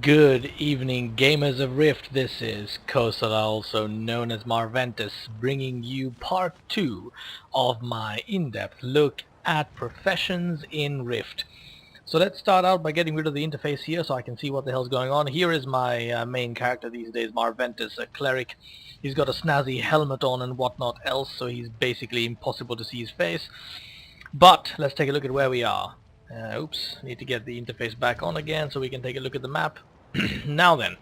Good evening, gamers of Rift. This is Kosala, also known as Marventus, bringing you part 2 of my in-depth look at professions in Rift. So let's start out by getting rid of the interface here so I can see what the hell's going on. Here is my main character these days, Marventus, a cleric. He's got a snazzy helmet on and whatnot else, so he's basically impossible to see his face. But let's take a look at where we are. Oops, need to get the interface back on again so we can take a look at the map. Now then,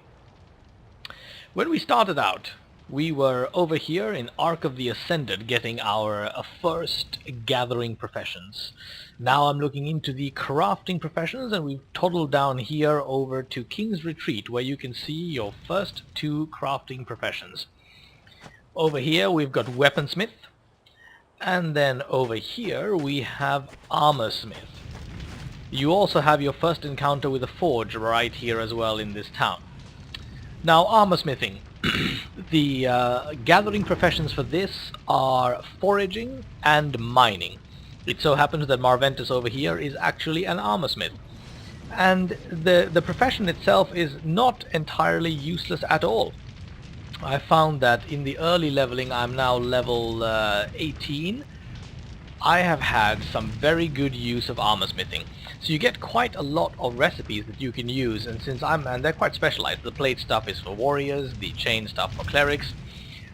when we started out, we were over here in Ark of the Ascended getting our first gathering professions. Now I'm looking into the crafting professions, and we've toddled down here over to King's Retreat, where you can see your first two crafting professions. Over here we've got Weaponsmith, and then over here we have Armorsmith. You also have your first encounter with a forge right here as well in this town. Now, armorsmithing. The gathering professions for this are foraging and mining. It so happens that Marventus over here is actually an armorsmith. And the profession itself is not entirely useless at all. I found that in the early leveling, I'm now level 18, I have had some very good use of armorsmithing. So you get quite a lot of recipes that you can use, and and they're quite specialized. The plate stuff is for warriors, the chain stuff for clerics.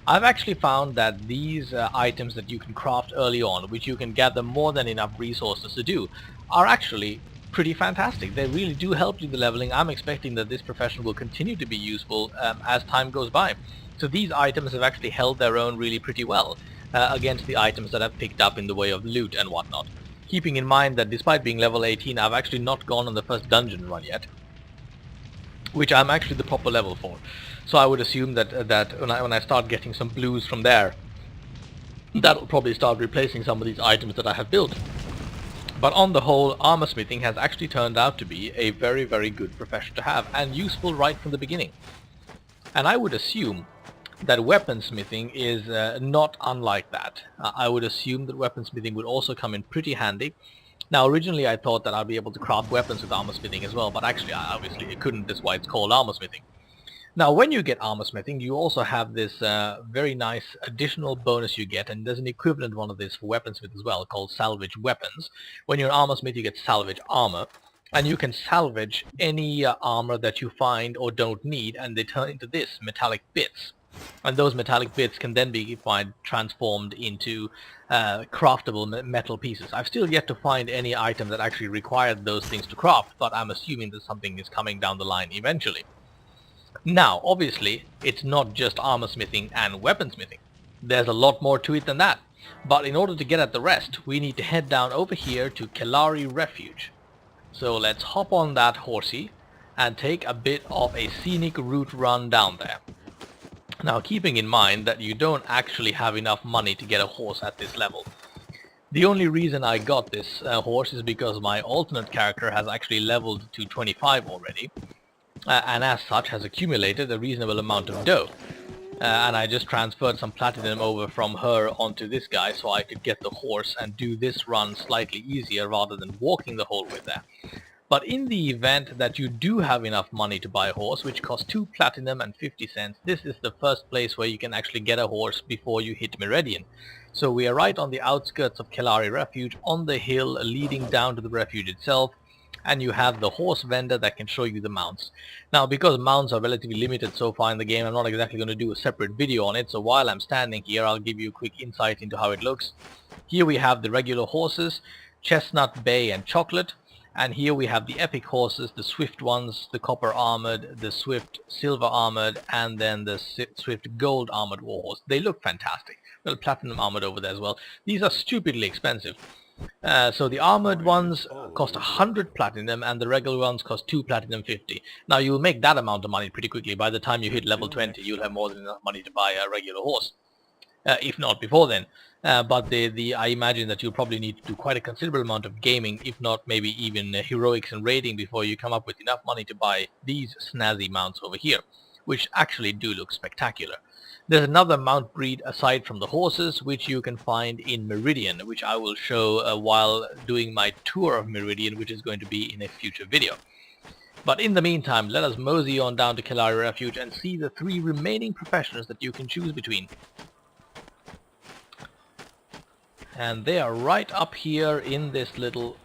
I've actually found that these items that you can craft early on, which you can gather more than enough resources to do, are actually pretty fantastic. They really do help you in the leveling. I'm expecting that this profession will continue to be useful as time goes by. So these items have actually held their own really pretty well against the items that I've picked up in the way of loot and whatnot. Keeping in mind that despite being level 18, I've actually not gone on the first dungeon run yet, which I'm actually the proper level for. So I would assume that when I start getting some blues from there, that'll probably start replacing some of these items that I have built. But on the whole, armorsmithing has actually turned out to be a very, very good profession to have, and useful right from the beginning. And I would assume that weaponsmithing is not unlike that. I would assume that weaponsmithing would also come in pretty handy. Now, originally I thought that I'd be able to craft weapons with armorsmithing as well, but actually I obviously couldn't. That's why it's called armorsmithing. Now, when you get armorsmithing, you also have this very nice additional bonus you get, and there's an equivalent one of this for weaponsmith as well, called salvage weapons. When you're an armorsmith, you get salvage armor, and you can salvage any armor that you find or don't need, and they turn into this, metallic bits. And those metallic bits can then be transformed into craftable metal pieces. I've still yet to find any item that actually required those things to craft, but I'm assuming that something is coming down the line eventually. Now, obviously, it's not just armorsmithing and weaponsmithing. There's a lot more to it than that. But in order to get at the rest, we need to head down over here to Kelari Refuge. So let's hop on that horsey and take a bit of a scenic route run down there. Now, keeping in mind that you don't actually have enough money to get a horse at this level. The only reason I got this horse is because my alternate character has actually leveled to 25 already, and as such has accumulated a reasonable amount of dough. And I just transferred some platinum over from her onto this guy so I could get the horse and do this run slightly easier rather than walking the whole way there. But in the event that you do have enough money to buy a horse, which costs 2 platinum and 50 cents, this is the first place where you can actually get a horse before you hit Meridian. So we are right on the outskirts of Kelari Refuge, on the hill leading down to the refuge itself, and you have the horse vendor that can show you the mounts. Now, because mounts are relatively limited so far in the game, I'm not exactly going to do a separate video on it, so while I'm standing here, I'll give you a quick insight into how it looks. Here we have the regular horses, Chestnut, Bay, and Chocolate. And here we have the epic horses, the swift ones, the copper armored, the swift silver armored, and then the swift gold armored warhorse. They look fantastic. Well, platinum armored over there as well. These are stupidly expensive. So the armored ones cost 100 platinum, and the regular ones cost 2 platinum 50. Now you'll make that amount of money pretty quickly. By the time you hit level 20, you'll have more than enough money to buy a regular horse. If not before then. But I imagine that you'll probably need to do quite a considerable amount of gaming, if not maybe even heroics and raiding, before you come up with enough money to buy these snazzy mounts over here, which actually do look spectacular. There's another mount breed aside from the horses, which you can find in Meridian, which I will show while doing my tour of Meridian, which is going to be in a future video. But in the meantime, let us mosey on down to Kelari Refuge and see the 3 remaining professions that you can choose between. And they are right up here in this little,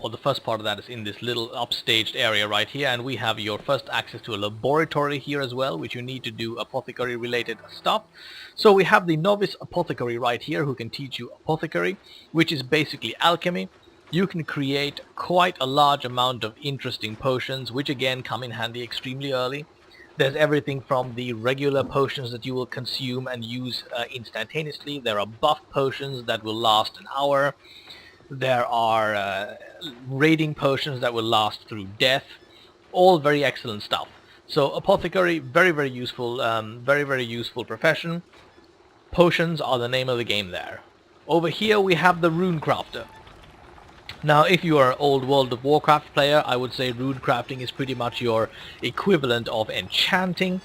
or the first part of that is in this little upstaged area right here, and we have your first access to a laboratory here as well, which you need to do apothecary related stuff. So we have the novice apothecary right here who can teach you apothecary, which is basically alchemy. You can create quite a large amount of interesting potions, which again come in handy extremely early. There's everything from the regular potions that you will consume and use instantaneously. There are buff potions that will last an hour. There are raiding potions that will last through death. All very excellent stuff. So apothecary, very, very useful, very, very useful profession. Potions are the name of the game there. Over here we have the rune crafter. Now, if you are an old World of Warcraft player, I would say rune crafting is pretty much your equivalent of enchanting.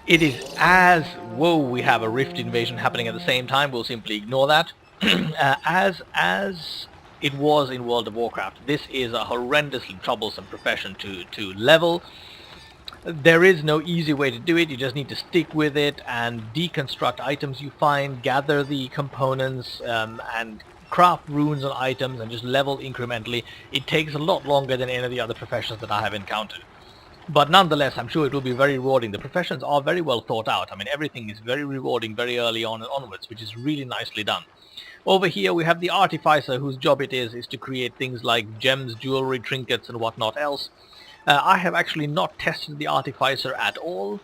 It is as... Whoa, we have a rift invasion happening at the same time, we'll simply ignore that. As it was in World of Warcraft, this is a horrendously troublesome profession to level. There is no easy way to do it, you just need to stick with it and deconstruct items you find, gather the components, and craft runes on items and just level incrementally. It takes a lot longer than any of the other professions that I have encountered. But nonetheless, I'm sure it will be very rewarding. The professions are very well thought out. I mean, everything is very rewarding very early on and onwards, which is really nicely done. Over here we have the artificer, whose job it is to create things like gems, jewelry, trinkets and whatnot else. I have actually not tested the artificer at all,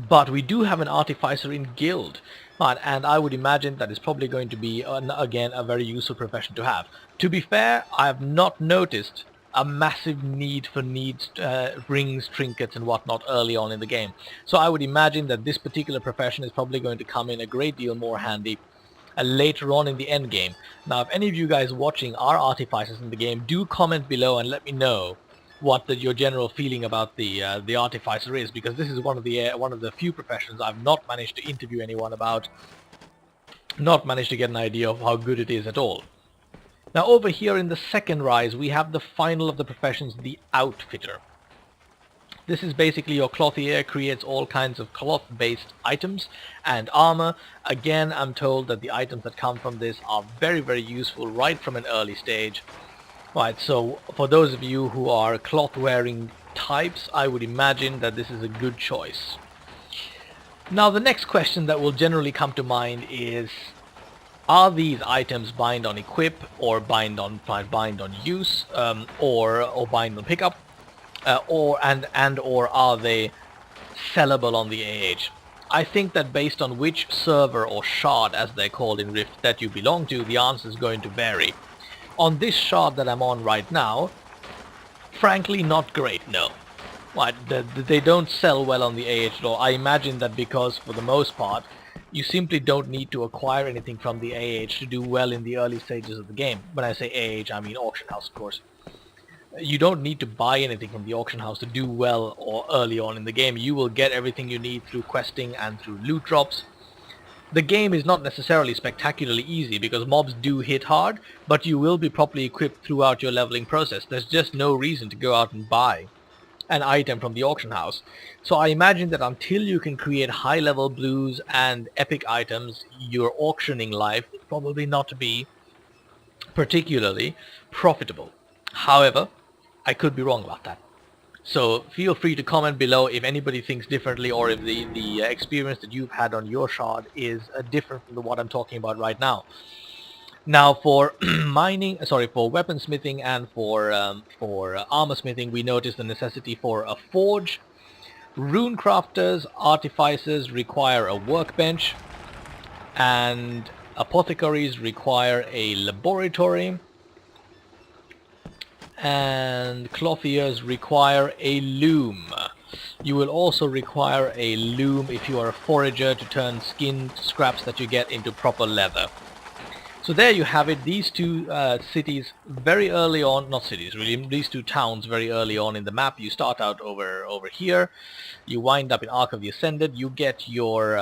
but we do have an artificer in guild. And I would imagine that is probably going to be, again, a very useful profession to have. To be fair, I have not noticed a massive need for rings, trinkets and whatnot early on in the game. So I would imagine that this particular profession is probably going to come in a great deal more handy later on in the end game. Now, if any of you guys watching are artificers in the game, do comment below and let me know what your general feeling about the artificer is, because this is one of the few professions I've not managed to interview anyone about, not managed to get an idea of how good it is at all. Now over here in the second rise we have the final of the professions, the outfitter. This is basically your clothier, creates all kinds of cloth-based items and armor. Again, I'm told that the items that come from this are very, very useful right from an early stage. Right, so for those of you who are cloth-wearing types, I would imagine that this is a good choice. Now the next question that will generally come to mind is, are these items bind on equip, or bind on use, or bind on pickup, or are they sellable on the AH? I think that based on which server or shard, as they're called in Rift, that you belong to, the answer is going to vary. On this shard that I'm on right now, frankly not great, no. They don't sell well on the AH at all. I imagine that because, for the most part, you simply don't need to acquire anything from the AH to do well in the early stages of the game. When I say AH, I mean auction house, of course. You don't need to buy anything from the auction house to do well or early on in the game. You will get everything you need through questing and through loot drops. The game is not necessarily spectacularly easy because mobs do hit hard, but you will be properly equipped throughout your leveling process. There's just no reason to go out and buy an item from the auction house. So I imagine that until you can create high level blues and epic items, your auctioning life will probably not be particularly profitable. However, I could be wrong about that. So feel free to comment below if anybody thinks differently, or if the experience that you've had on your shard is different from what I'm talking about right now. Now for for weaponsmithing and for armor smithing, we notice the necessity for a forge. Rune crafters, artificers require a workbench, and apothecaries require a laboratory, and clothiers require a loom. You will also require a loom if you are a forager to turn skin scraps that you get into proper leather. So there you have it, these two cities very early on, not cities really, these two towns very early on in the map. You start out over here, you wind up in Ark of the Ascended, you get your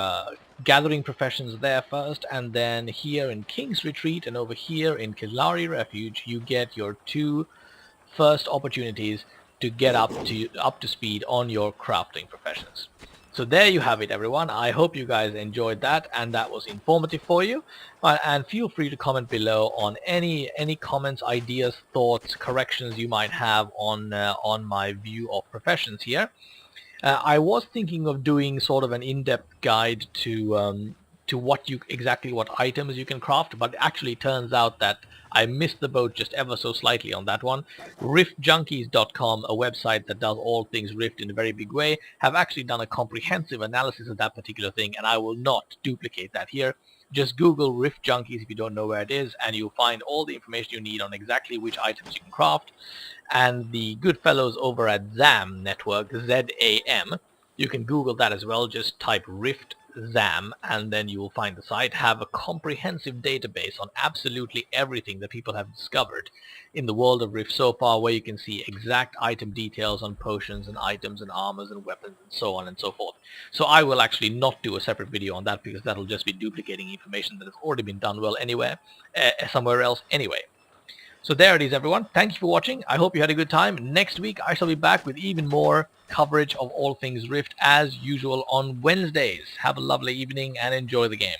gathering professions there first, and then here in King's Retreat and over here in Kelari Refuge you get your two first opportunities to get up to speed on your crafting professions. So there you have it, everyone. I hope you guys enjoyed that and that was informative for you. And feel free to comment below on any comments, ideas, thoughts, corrections you might have on my view of professions here. I was thinking of doing sort of an in-depth guide to what items you can craft, but it actually turns out that I missed the boat just ever so slightly on that one. RiftJunkies.com, a website that does all things Rift in a very big way, have actually done a comprehensive analysis of that particular thing, and I will not duplicate that here. Just Google Rift Junkies if you don't know where it is, and you'll find all the information you need on exactly which items you can craft. And the good fellows over at ZAM Network, Z-A-M, you can Google that as well. Just type Rift ZAM and then you will find the site, have a comprehensive database on absolutely everything that people have discovered in the world of Rift so far, where you can see exact item details on potions and items and armors and weapons and so on and so forth. So I will actually not do a separate video on that because that'll just be duplicating information that has already been done well somewhere else anyway. So there it is, everyone. Thank you for watching. I hope you had a good time. Next week I shall be back with even more coverage of all things Rift as usual on Wednesdays. Have a lovely evening and enjoy the game.